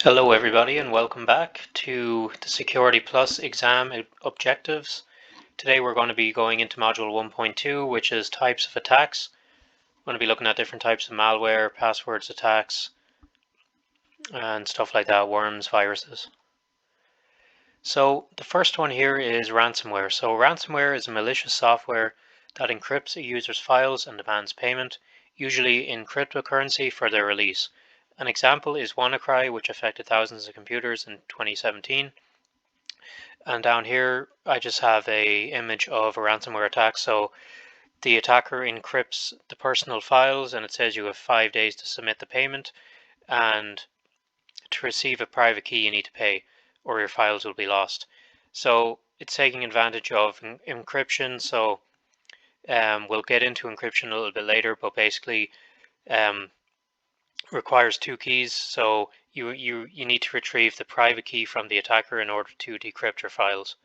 Hello everybody and welcome back to the Security Plus exam objectives. Today we're going to be going into module 1.2, which is types of attacks. We're going to be looking at different types of malware, passwords attacks, and stuff like that, worms, viruses. So the first one here is ransomware. So ransomware is a malicious software that encrypts a user's files and demands payment, usually in cryptocurrency for their release. An example is WannaCry, which affected thousands of computers in 2017. And down here, I just have a image of a ransomware attack. So the attacker encrypts the personal files, and it says you have 5 days to submit the payment, and to receive a private key you need to pay, or your files will be lost. So it's taking advantage of encryption. So we'll get into encryption a little bit later, but basically requires two keys. So you need to retrieve the private key from the attacker in order to decrypt your files.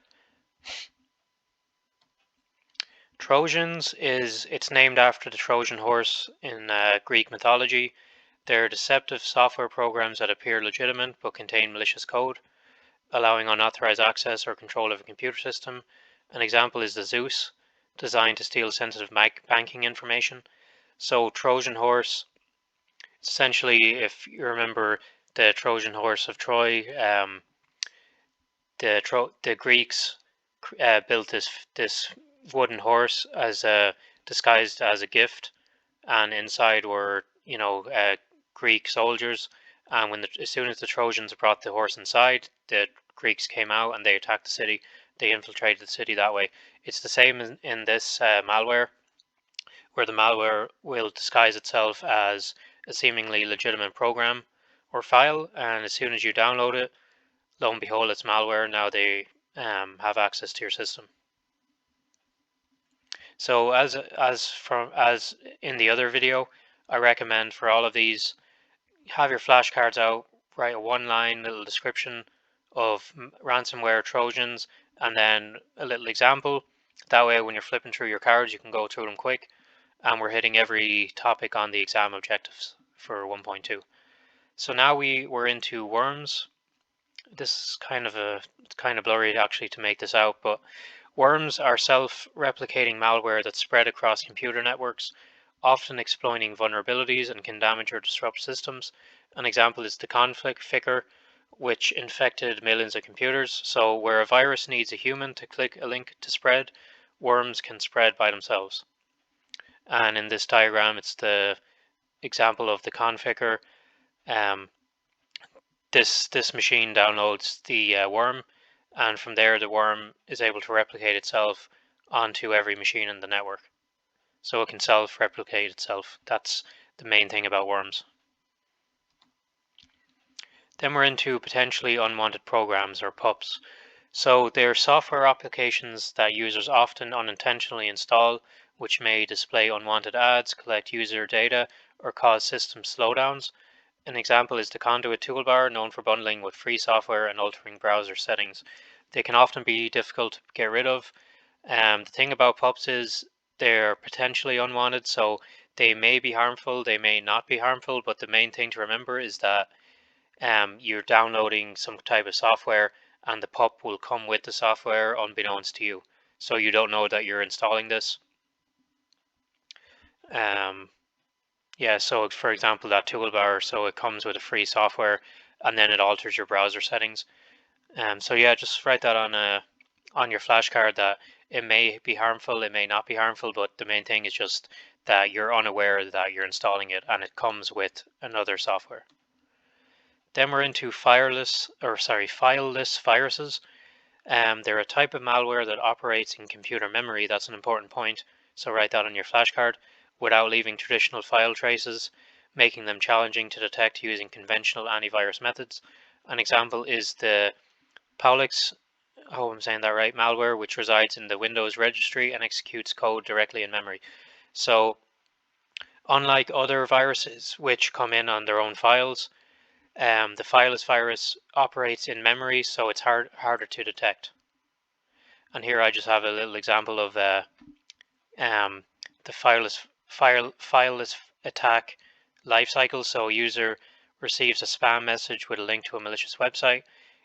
Trojans it's named after the Trojan horse in Greek mythology. They're deceptive software programs that appear legitimate but contain malicious code, allowing unauthorized access or control of a computer system. An example is the Zeus, designed to steal sensitive banking information. So Trojan horse, essentially, if you remember the Trojan horse of Troy, the Greeks built this wooden horse as disguised as a gift, and inside were Greek soldiers. And as soon as the Trojans brought the horse inside, the Greeks came out and they attacked the city. They infiltrated the city that way. It's the same in this malware, where the malware will disguise itself as a seemingly legitimate program or file, and as soon as you download it, lo and behold, it's malware. Now they have access to your system. So as in the other video, I recommend for all of these, have your flashcards out, write a one-line little description of ransomware Trojans, and then a little example. That way, when you're flipping through your cards, you can go through them quick. And we're hitting every topic on the exam objectives for 1.2. So now we're into worms. This is kind of blurry actually to make this out, but worms are self-replicating malware that's spread across computer networks, often exploiting vulnerabilities, and can damage or disrupt systems. An example is the Conficker, which infected millions of computers. So where a virus needs a human to click a link to spread, worms can spread by themselves. And in this diagram, it's the example of the Conficker. This machine downloads the worm, and from there the worm is able to replicate itself onto every machine in the network. So it can self-replicate itself. That's the main thing about worms. Then we're into potentially unwanted programs, or PUPs. So they're software applications that users often unintentionally install, which may display unwanted ads, collect user data, or cause system slowdowns. An example is the Conduit toolbar, known for bundling with free software and altering browser settings. They can often be difficult to get rid of. The thing about PUPs is they're potentially unwanted, so they may be harmful, they may not be harmful, but the main thing to remember is that you're downloading some type of software, and the PUP will come with the software unbeknownst to you. So you don't know that you're installing this. Yeah, so for example, that toolbar, so it comes with a free software, and then it alters your browser settings. So yeah, just write that on your flashcard that it may be harmful, it may not be harmful, but the main thing is just that you're unaware that you're installing it, and it comes with another software. Then we're into fileless viruses. They're a type of malware that operates in computer memory. That's an important point, so write that on your flashcard, without leaving traditional file traces, making them challenging to detect using conventional antivirus methods. An example is the Paulix, I hope I'm saying that right, malware, which resides in the Windows registry and executes code directly in memory. So unlike other viruses which come in on their own files, the fileless virus operates in memory, so it's harder to detect. And here I just have a little example of the fileless attack lifecycle. So user receives a spam message with a link to a malicious website.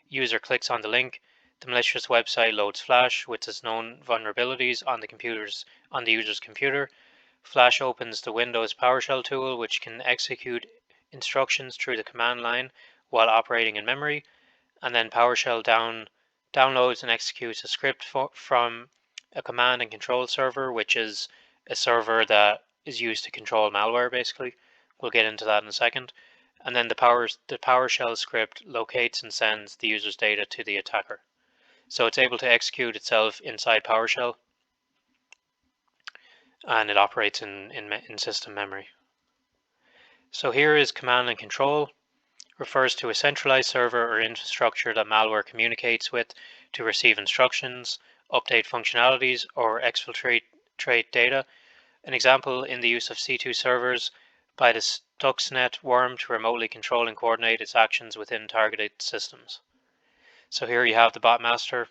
User clicks on the link. The malicious website loads Flash with its known vulnerabilities on the user's computer. Flash opens the Windows PowerShell tool, which can execute instructions through the command line while operating in memory, and then PowerShell downloads and executes a script from a command and control server, which is a server that is used to control malware, basically. We'll get into that in a second. And then the PowerShell script locates and sends the user's data to the attacker. So it's able to execute itself inside PowerShell, and it operates in system memory. So here is command and control. Refers to a centralized server or infrastructure that malware communicates with to receive instructions, update functionalities, or exfiltrate data. An example in the use of C2 servers by the Stuxnet worm to remotely control and coordinate its actions within targeted systems. So here you have the bot master.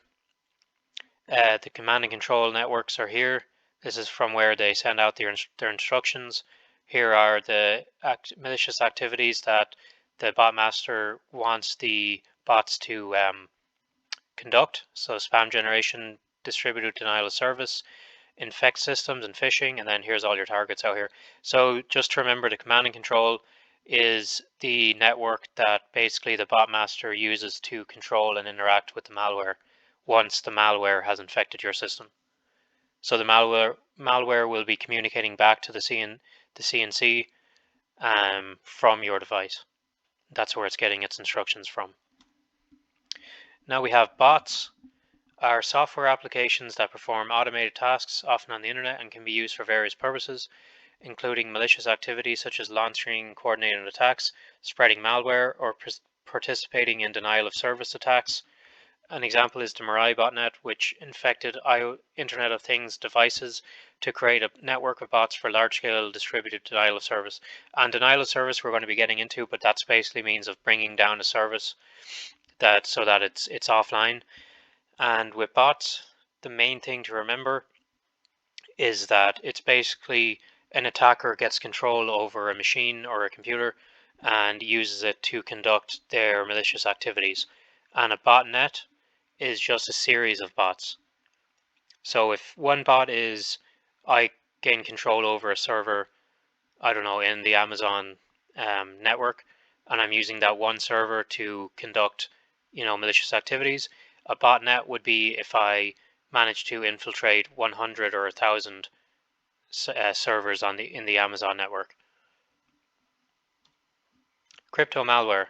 The command and control networks are here. This is from where they send out their instructions. Here are the malicious activities that the bot master wants the bots to conduct. So spam generation, distributed denial of service, infect systems, and phishing. And then here's all your targets out here. So just to remember, the command and control is the network that basically the bot master uses to control and interact with the malware once the malware has infected your system. So the malware will be communicating back to the CNC from your device. That's where it's getting its instructions from. Now we have bots, are software applications that perform automated tasks, often on the internet, and can be used for various purposes, including malicious activities such as launching coordinated attacks, spreading malware, or participating in denial of service attacks. An example is the Mirai botnet, which infected Internet of Things devices to create a network of bots for large-scale distributed denial of service. And denial of service we're going to be getting into, but that's basically means of bringing down a service so that it's offline. And with bots, the main thing to remember is that it's basically an attacker gets control over a machine or a computer and uses it to conduct their malicious activities. And a botnet is just a series of bots. So if one bot is, I gain control over a server, I don't know, in the Amazon network, and I'm using that one server to conduct, malicious activities. A botnet would be if I manage to infiltrate 100 or 1,000 servers in the Amazon network. Crypto malware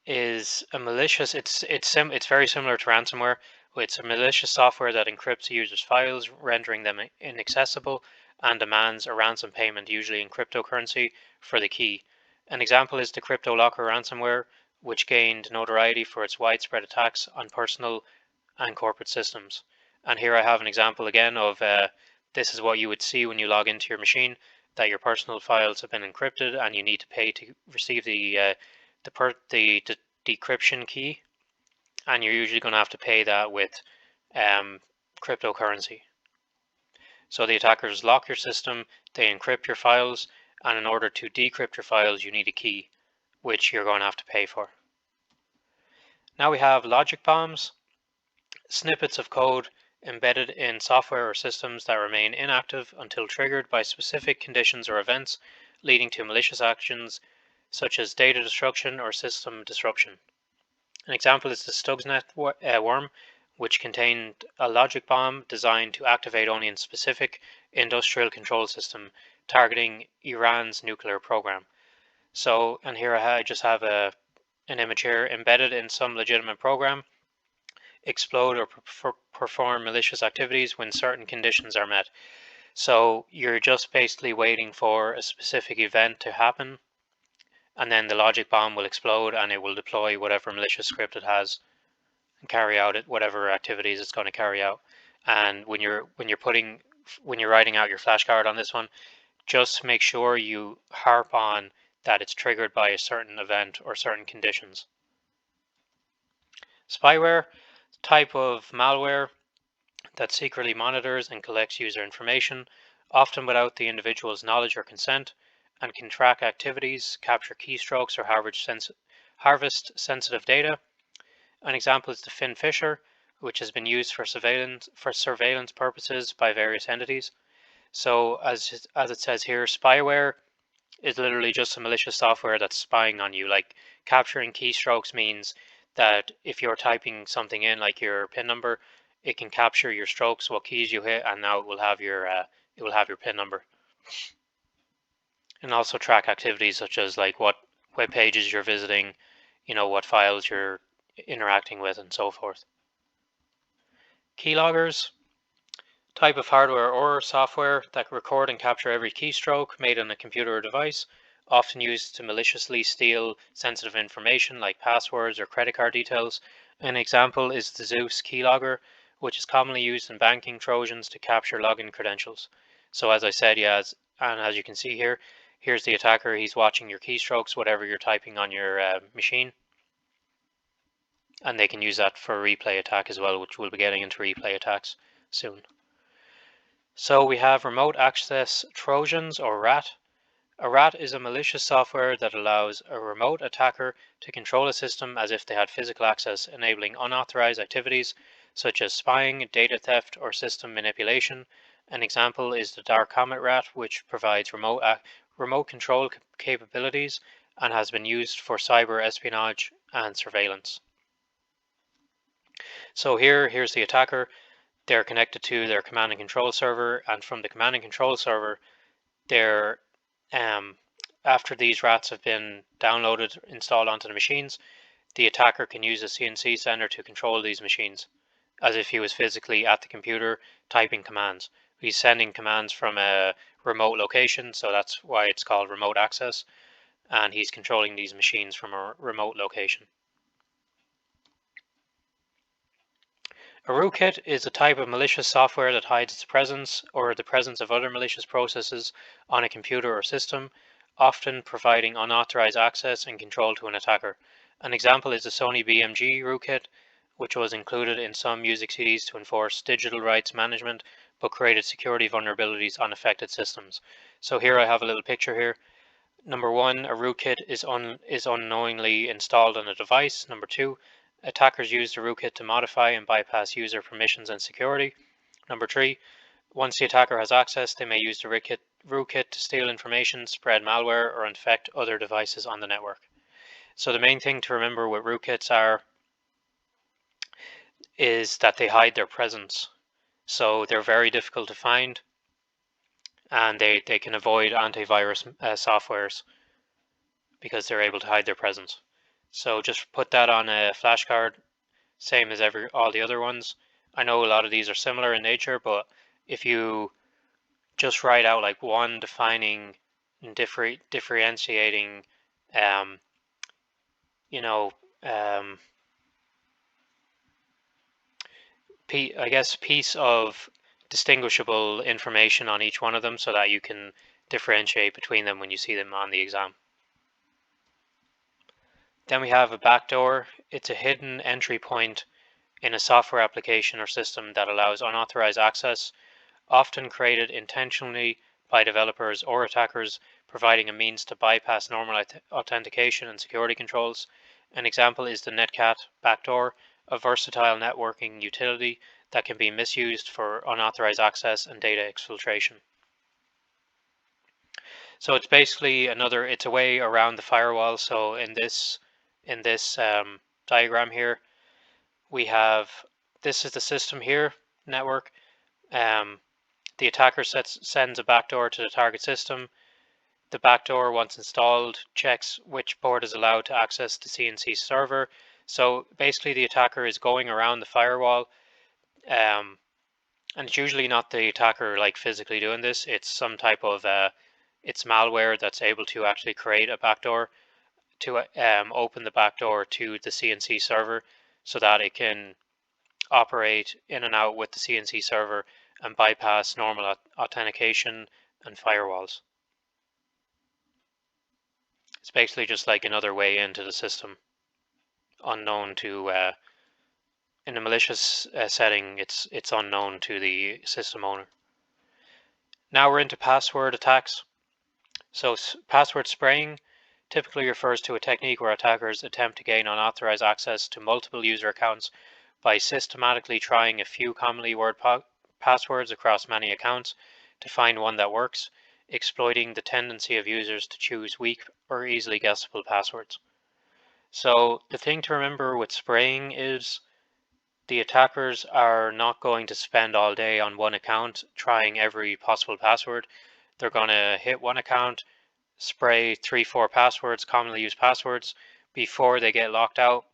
is a malicious. It's very similar to ransomware. It's a malicious software that encrypts a user's files, rendering them inaccessible, and demands a ransom payment, usually in cryptocurrency, for the key. An example is the CryptoLocker ransomware, which gained notoriety for its widespread attacks on personal and corporate systems. And here I have an example again of this is what you would see when you log into your machine, that your personal files have been encrypted and you need to pay to receive the decryption key, and you're usually going to have to pay that with cryptocurrency. So the attackers lock your system, they encrypt your files, and in order to decrypt your files you need a key, which you're going to have to pay for. Now we have logic bombs, snippets of code embedded in software or systems that remain inactive until triggered by specific conditions or events, leading to malicious actions such as data destruction or system disruption. An example is the Stuxnet worm, which contained a logic bomb designed to activate only in specific industrial control system targeting Iran's nuclear program. So, and here I just have an image here, embedded in some legitimate program, explode or perform malicious activities when certain conditions are met. So you're just basically waiting for a specific event to happen, and then the logic bomb will explode and it will deploy whatever malicious script it has and carry out whatever activities it's going to carry out. And when you're writing out your flashcard on this one, just make sure you harp on that it's triggered by a certain event or certain conditions. Spyware, type of malware that secretly monitors and collects user information, often without the individual's knowledge or consent, and can track activities, capture keystrokes, or harvest sensitive data. An example is the FinFisher, which has been used for surveillance purposes by various entities. So as it says here, spyware is literally just a malicious software that's spying on you. Like capturing keystrokes means that if you're typing something in, like your PIN number, it can capture your strokes, what keys you hit, and now it will have your PIN number, and also track activities such as like what web pages you're visiting, what files you're interacting with, and so forth. Keyloggers, type of hardware or software that record and capture every keystroke made on a computer or device, often used to maliciously steal sensitive information like passwords or credit card details. An example is the Zeus keylogger, which is commonly used in banking Trojans to capture login credentials. So as I said, as you can see here, here's the attacker. He's watching your keystrokes, whatever you're typing on your machine. And they can use that for a replay attack as well, which we'll be getting into replay attacks soon. So we have remote access Trojans, or RAT. A RAT is a malicious software that allows a remote attacker to control a system as if they had physical access, enabling unauthorized activities such as spying, data theft, or system manipulation. An example is the Dark Comet RAT, which provides remote control capabilities and has been used for cyber espionage and surveillance. So here's the attacker. They're connected to their command and control server, and from the command and control server, they're after these RATs have been downloaded, installed onto the machines, the attacker can use a CNC sender to control these machines, as if he was physically at the computer typing commands. He's sending commands from a remote location, so that's why it's called remote access, and he's controlling these machines from a remote location. A rootkit is a type of malicious software that hides its presence or the presence of other malicious processes on a computer or system, often providing unauthorized access and control to an attacker. An example is the Sony BMG rootkit, which was included in some music CDs to enforce digital rights management, but created security vulnerabilities on affected systems. So here I have a little picture here. Number one, a rootkit is unknowingly installed on a device. Number two, attackers use the rootkit to modify and bypass user permissions and security. Number three, once the attacker has access, they may use the rootkit to steal information, spread malware, or infect other devices on the network. So the main thing to remember with rootkits is that they hide their presence. So they're very difficult to find, and they can avoid antivirus softwares because they're able to hide their presence. So just put that on a flashcard, same as all the other ones. I know a lot of these are similar in nature, but if you just write out like one defining and differentiating, piece of distinguishable information on each one of them so that you can differentiate between them when you see them on the exam. Then we have a backdoor. It's a hidden entry point in a software application or system that allows unauthorized access, often created intentionally by developers or attackers, providing a means to bypass normal authentication and security controls. An example is the Netcat backdoor, a versatile networking utility that can be misused for unauthorized access and data exfiltration. So it's basically it's a way around the firewall. So in this diagram here, we have, this is the system here, network. The attacker sends a backdoor to the target system. The backdoor, once installed, checks which port is allowed to access the CNC server. So basically the attacker is going around the firewall, and it's usually not the attacker like physically doing this. It's some type of it's malware that's able to actually create a backdoor to open the backdoor to the CNC server so that it can operate in and out with the CNC server and bypass normal authentication and firewalls. It's basically just like another way into the system, unknown to in a malicious setting. It's unknown to the system owner. Now we're into password attacks. So password spraying typically refers to a technique where attackers attempt to gain unauthorized access to multiple user accounts by systematically trying a few commonly word passwords across many accounts to find one that works, exploiting the tendency of users to choose weak or easily guessable passwords. So the thing to remember with spraying is the attackers are not going to spend all day on one account trying every possible password. They're going to hit one account, spray 3-4 passwords, commonly used passwords. Before they get locked out,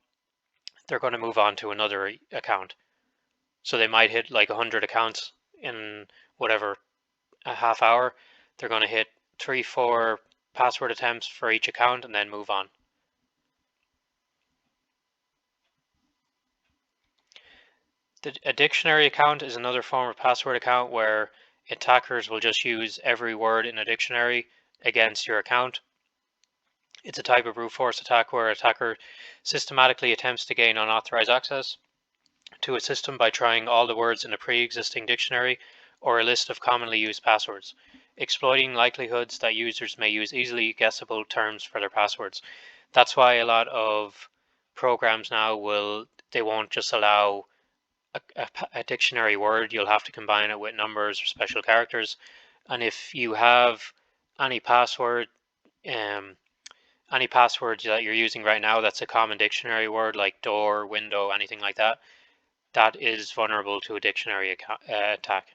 they're going to move on to another account. So they might hit like 100 accounts in whatever, a half hour. They're going to hit 3-4 password attempts for each account and then move on. A dictionary account is another form of password account where attackers will just use every word in a dictionary against your account. It's a type of brute force attack where an attacker systematically attempts to gain unauthorized access to a system by trying all the words in a pre-existing dictionary or a list of commonly used passwords, exploiting likelihoods that users may use easily guessable terms for their passwords. That's why a lot of programs now they won't just allow a dictionary word. You'll have to combine it with numbers or special characters. And if you have any password, any password that you're using right now that's a common dictionary word like door, window, anything like that, that is vulnerable to a dictionary attack.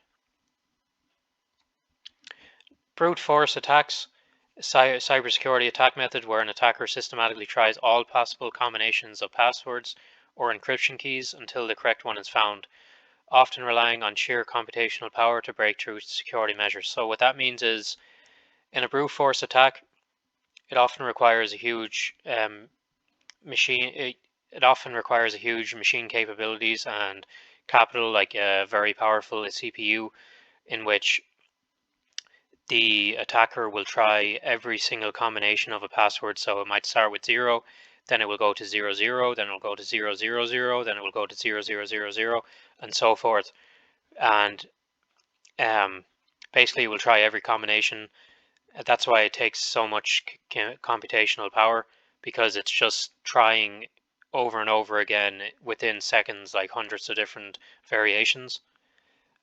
Brute force attacks, cybersecurity attack method where an attacker systematically tries all possible combinations of passwords or encryption keys until the correct one is found, often relying on sheer computational power to break through security measures. So what that means is, in a brute force attack, it often requires a huge machine. It often requires a huge machine capabilities and capital, like a very powerful CPU, in which the attacker will try every single combination of a password. So it might start with 0, then it will go to 00, then it will go to 000, then it will go to 0000, and so forth. And basically it will try every combination. That's why it takes so much computational power, because it's just trying over and over again within seconds, like hundreds of different variations.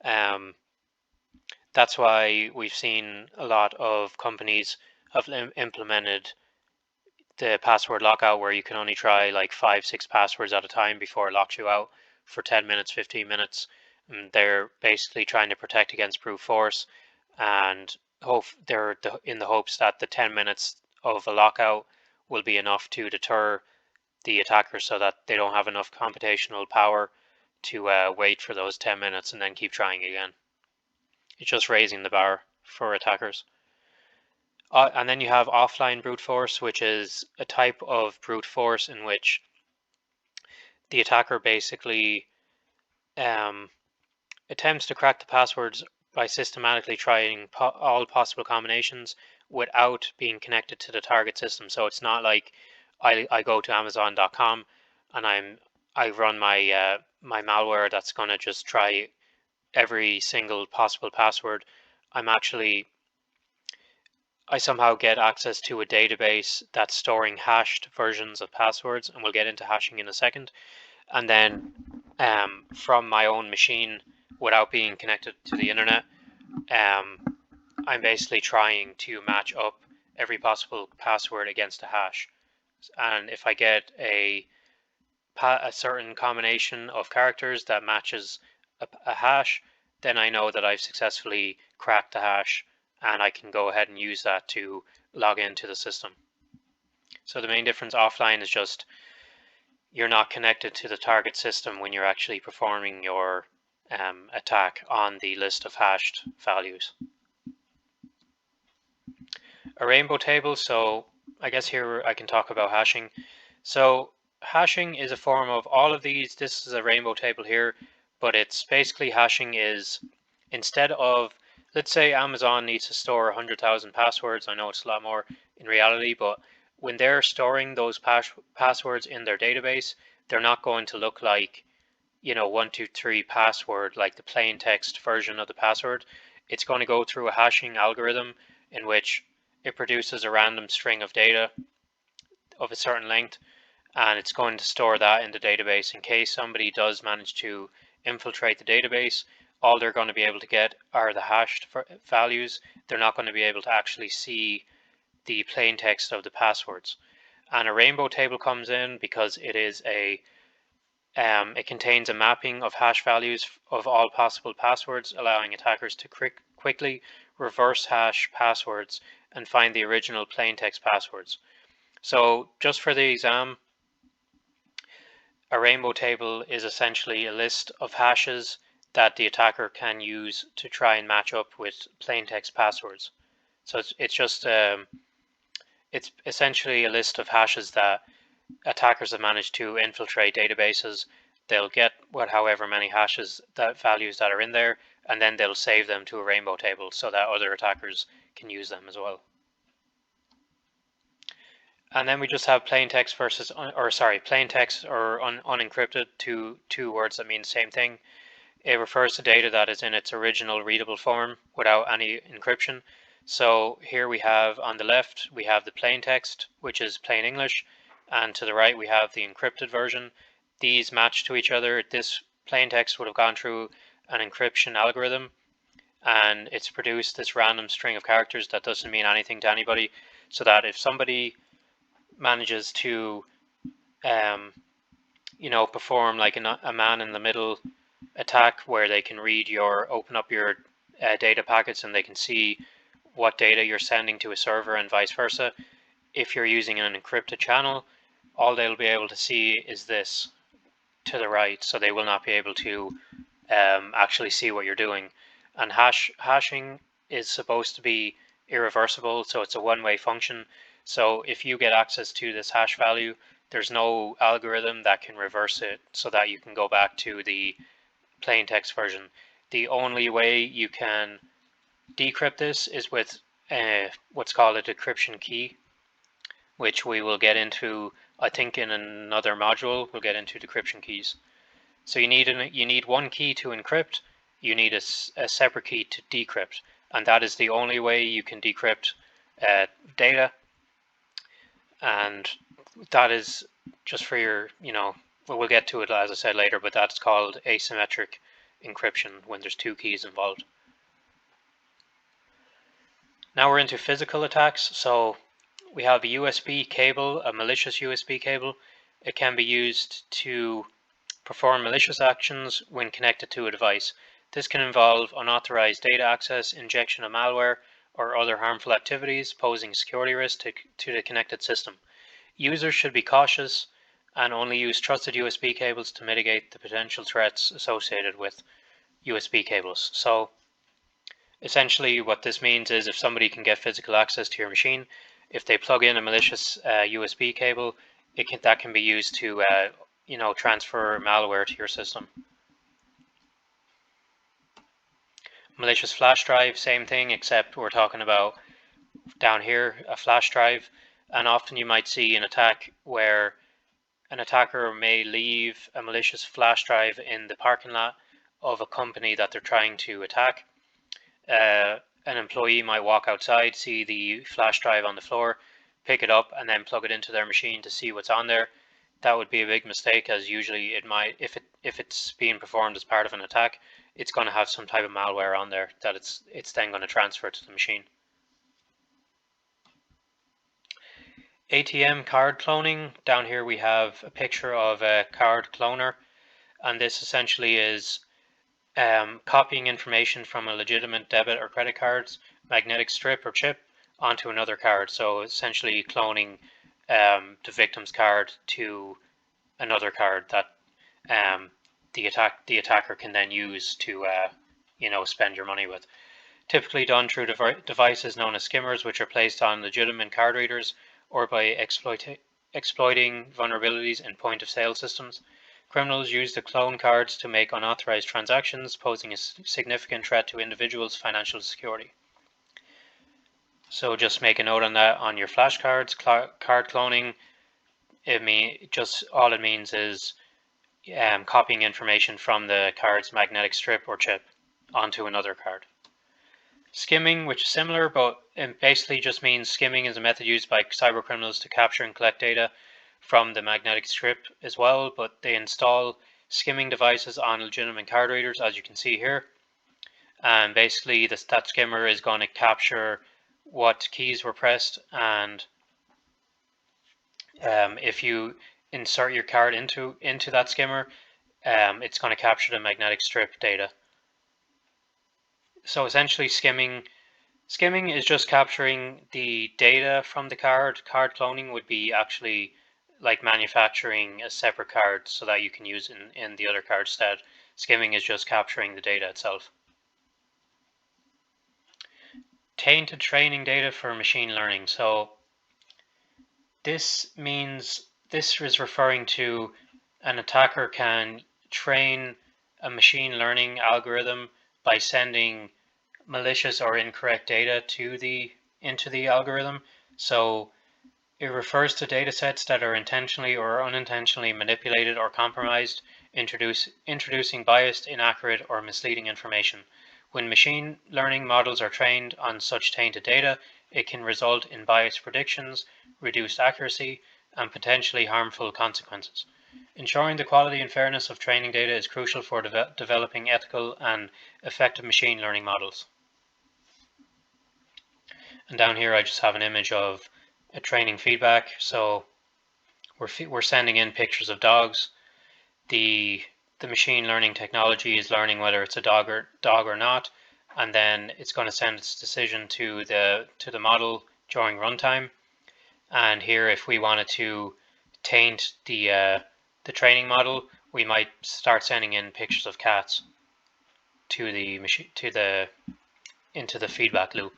That's why we've seen a lot of companies have implemented the password lockout, where you can only try like 5-6 passwords at a time before it locks you out for 10 minutes, 15 minutes. And they're basically trying to protect against brute force, and they're in the hopes that the 10 minutes of a lockout will be enough to deter the attacker so that they don't have enough computational power to wait for those 10 minutes and then keep trying again. It's just raising the bar for attackers. And then you have offline brute force, which is a type of brute force in which the attacker basically attempts to crack the passwords by systematically trying all possible combinations without being connected to the target system. So it's not like I go to Amazon.com and I run my my malware that's going to just try every single possible password. I somehow get access to a database that's storing hashed versions of passwords, and we'll get into hashing in a second. And then from my own machine, without being connected to the internet, I'm basically trying to match up every possible password against a hash. And if I get a certain combination of characters that matches a hash, then I know that I've successfully cracked the hash, and I can go ahead and use that to log into the system. So the main difference offline is just you're not connected to the target system when you're actually performing your attack on the list of hashed values. A rainbow table. So I guess here I can talk about hashing. So hashing is a form of all of these. This is a rainbow table here, but it's basically hashing is, instead of, let's say Amazon needs to store 100,000 passwords. I know it's a lot more in reality, but when they're storing those passwords in their database, they're not going to look like, 123 password, like the plain text version of the password. It's going to go through a hashing algorithm in which it produces a random string of data of a certain length, and it's going to store that in the database in case somebody does manage to infiltrate the database. All they're going to be able to get are the hashed values. They're not going to be able to actually see the plain text of the passwords. And a rainbow table comes in because it is it contains a mapping of hash values of all possible passwords, allowing attackers to quickly reverse hash passwords and find the original plain text passwords. So just for the exam, a rainbow table is essentially a list of hashes that the attacker can use to try and match up with plain text passwords. So it's essentially a list of hashes that attackers have managed to infiltrate databases. They'll get however many hashes, that values that are in there, and then they'll save them to a rainbow table so that other attackers can use them as well. And then we just have plain text versus, plain text or unencrypted, two words that mean the same thing. It refers to data that is in its original readable form without any encryption. So here we have on the left, we have the plain text, which is plain English, and to the right we have the encrypted version. These match to each other. This plain text would have gone through an encryption algorithm, and it's produced this random string of characters that doesn't mean anything to anybody, so that if somebody manages to perform like a man in the middle attack where they can open up your data packets and they can see what data you're sending to a server and vice versa. If you're using an encrypted channel, all they'll be able to see is this to the right, so they will not be able to actually see what you're doing. And hashing is supposed to be irreversible, so it's a one-way function. So if you get access to this hash value, there's no algorithm that can reverse it so that you can go back to the plain text version. The only way you can decrypt this is with what's called a decryption key, which we will get into, I think, in another module. We'll get into decryption keys. So you need one key to encrypt, you need a separate key to decrypt, and that is the only way you can decrypt data. And that is just for your, we'll get to it as I said later, but that's called asymmetric encryption when there's two keys involved. Now we're into physical attacks. So we have a USB cable, a malicious USB cable. It can be used to perform malicious actions when connected to a device. This can involve unauthorized data access, injection of malware, or other harmful activities posing security risk to the connected system. Users should be cautious and only use trusted USB cables to mitigate the potential threats associated with USB cables. So essentially what this means is if somebody can get physical access to your machine, if they plug in a malicious USB cable, that can be used to transfer malware to your system. Malicious flash drive, same thing, except we're talking about down here a flash drive. And often you might see an attack where an attacker may leave a malicious flash drive in the parking lot of a company that they're trying to attack. An employee might walk outside, see the flash drive on the floor, pick it up, and then plug it into their machine to see what's on there. That would be a big mistake, as usually it might, if it's being performed as part of an attack, it's going to have some type of malware on there that it's then going to transfer to the machine. ATM card cloning. Down here we have a picture of a card cloner, and this essentially is copying information from a legitimate debit or credit card's magnetic strip or chip onto another card. So essentially cloning the victim's card to another card that the attacker can then use to spend your money with. Typically done through devices known as skimmers, which are placed on legitimate card readers, or by exploiting vulnerabilities in point-of-sale systems. Criminals use the clone cards to make unauthorized transactions, posing a significant threat to individuals' financial security. So just make a note on that on your flashcards. Card cloning, all it means is copying information from the card's magnetic strip or chip onto another card. Skimming, which is similar, but it basically just means skimming is a method used by cybercriminals to capture and collect data from the magnetic strip as well, but they install skimming devices on legitimate card readers, as you can see here. And basically that skimmer is going to capture what keys were pressed, and if you insert your card into that skimmer, it's going to capture the magnetic strip data. So essentially skimming is just capturing the data from the card. Card cloning would be actually like manufacturing a separate card so that you can use it in the other card instead. Skimming is just capturing the data itself. Tainted training data for machine learning. So this is referring to an attacker can train a machine learning algorithm by sending malicious or incorrect data into the algorithm. So it refers to data sets that are intentionally or unintentionally manipulated or compromised, introducing biased, inaccurate, or misleading information. When machine learning models are trained on such tainted data, it can result in biased predictions, reduced accuracy, and potentially harmful consequences. Ensuring the quality and fairness of training data is crucial for developing ethical and effective machine learning models. And down here I just have an image of a training feedback. So we're sending in pictures of dogs. The machine learning technology is learning whether it's a dog or not, and then it's going to send its decision to the model during runtime. And here, if we wanted to taint the training model, we might start sending in pictures of cats to the machine into the feedback loop.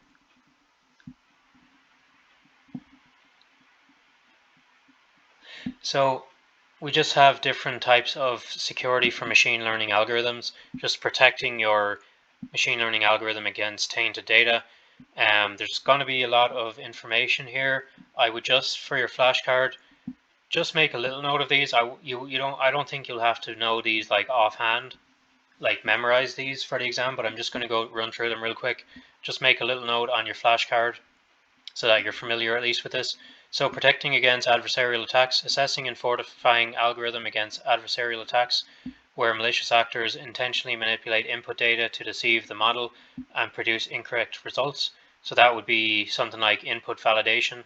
So we just have different types of security for machine learning algorithms, just protecting your machine learning algorithm against tainted data. There's going to be a lot of information here. I would just, for your flashcard, just make a little note of these. I don't think you'll have to know these like offhand, like memorize these for the exam, but I'm just going to go run through them real quick. Just make a little note on your flashcard so that you're familiar at least with this. So protecting against adversarial attacks, assessing and fortifying algorithm against adversarial attacks, where malicious actors intentionally manipulate input data to deceive the model and produce incorrect results. So that would be something like input validation.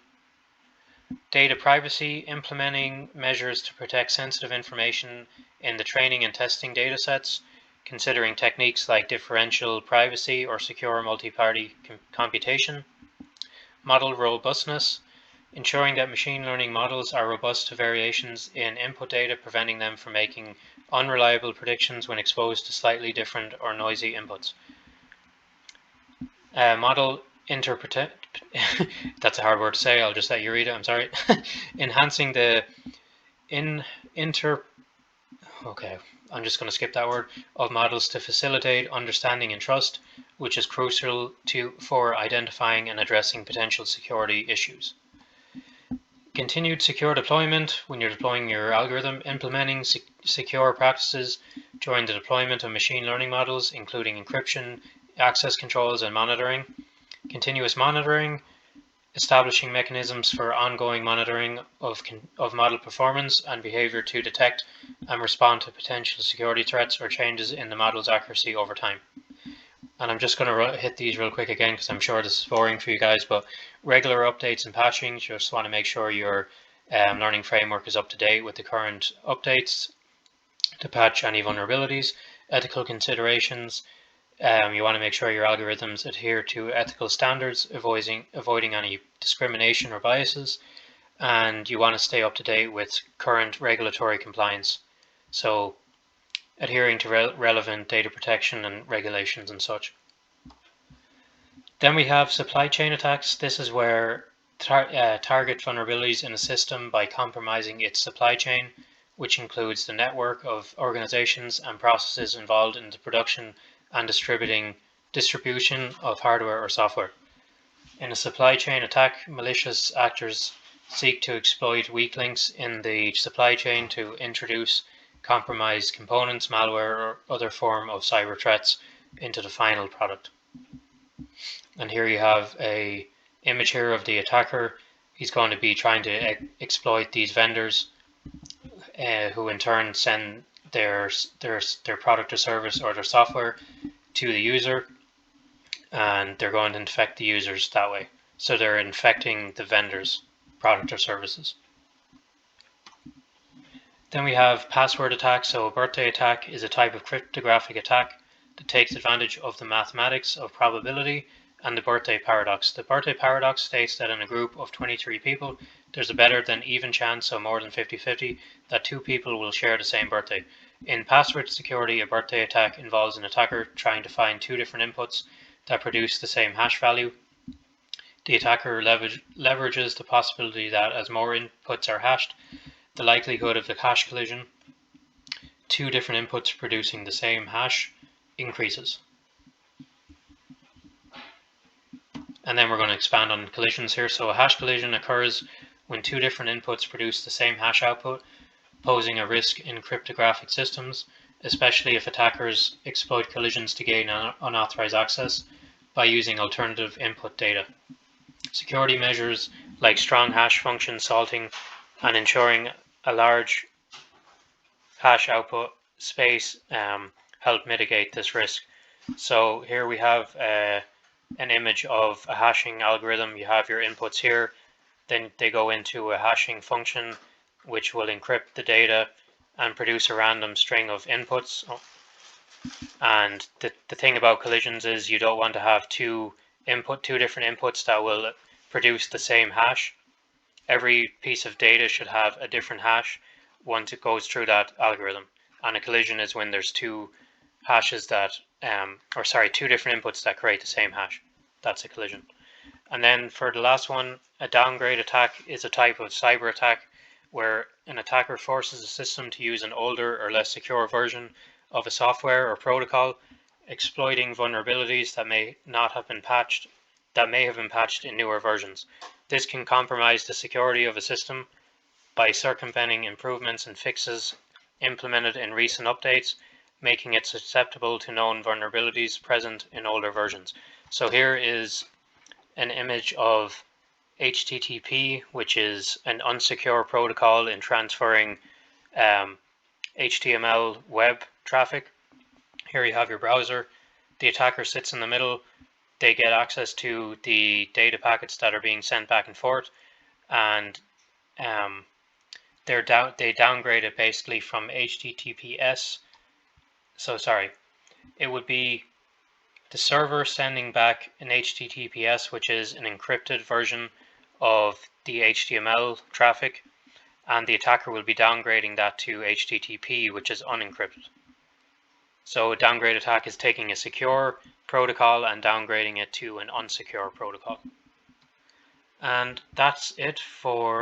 Data privacy, implementing measures to protect sensitive information in the training and testing data sets, considering techniques like differential privacy or secure multi-party computation. Model robustness, ensuring that machine learning models are robust to variations in input data, preventing them from making unreliable predictions when exposed to slightly different or noisy inputs. Model interpret that's a hard word to say, I'll just let you read it, I'm sorry. Enhancing the okay, I'm just going to skip that word, of models to facilitate understanding and trust, which is crucial for identifying and addressing potential security issues. Continued secure deployment, when you're deploying your algorithm, implementing secure practices during the deployment of machine learning models, including encryption, access controls, and monitoring. Continuous monitoring, establishing mechanisms for ongoing monitoring of model performance and behavior to detect and respond to potential security threats or changes in the model's accuracy over time. And I'm just going to hit these real quick again because I'm sure this is boring for you guys, but regular updates and patching, just want to make sure your learning framework is up to date with the current updates to patch any vulnerabilities. Ethical considerations, you want to make sure your algorithms adhere to ethical standards, avoiding any discrimination or biases, and you want to stay up to date with current regulatory compliance. So adhering to relevant data protection and regulations and such. Then we have supply chain attacks. This is where target vulnerabilities in a system by compromising its supply chain, which includes the network of organizations and processes involved in the production and distribution of hardware or software. In a supply chain attack, malicious actors seek to exploit weak links in the supply chain to introduce compromised components, malware, or other form of cyber threats into the final product. And here you have a image here of the attacker. He's going to be trying to exploit these vendors, who in turn send their product or service or their software to the user, and they're going to infect the users that way. So they're infecting the vendors' product or services. Then we have password attack. So a birthday attack is a type of cryptographic attack that takes advantage of the mathematics of probability and the birthday paradox. The birthday paradox states that in a group of 23 people, there's a better than even chance, so more than 50-50, that two people will share the same birthday. In password security, a birthday attack involves an attacker trying to find two different inputs that produce the same hash value. The attacker leverages the possibility that as more inputs are hashed, the likelihood of the hash collision, two different inputs producing the same hash, increases. And then we're going to expand on collisions here. So a hash collision occurs when two different inputs produce the same hash output, posing a risk in cryptographic systems, especially if attackers exploit collisions to gain unauthorized access by using alternative input data. Security measures like strong hash function salting and ensuring a large hash output space help mitigate this risk. So here we have an image of a hashing algorithm. You have your inputs here, then they go into a hashing function which will encrypt the data and produce a random string of inputs. And the thing about collisions is you don't want to have two different inputs that will produce the same hash. Every piece of data should have a different hash once it goes through that algorithm. And a collision is when there's two hashes that, two different inputs that create the same hash. That's a collision. And then for the last one, a downgrade attack is a type of cyber attack where an attacker forces a system to use an older or less secure version of a software or protocol, exploiting vulnerabilities that may have been patched in newer versions. This can compromise the security of a system by circumventing improvements and fixes implemented in recent updates, making it susceptible to known vulnerabilities present in older versions. So here is an image of HTTP, which is an unsecure protocol in transferring HTML web traffic. Here you have your browser. The attacker sits in the middle. They get access to the data packets that are being sent back and forth, and they downgrade it basically from HTTPS. So sorry, it would be the server sending back an HTTPS, which is an encrypted version of the HTML traffic, and the attacker will be downgrading that to HTTP, which is unencrypted. So a downgrade attack is taking a secure protocol and downgrading it to an unsecure protocol. And that's it for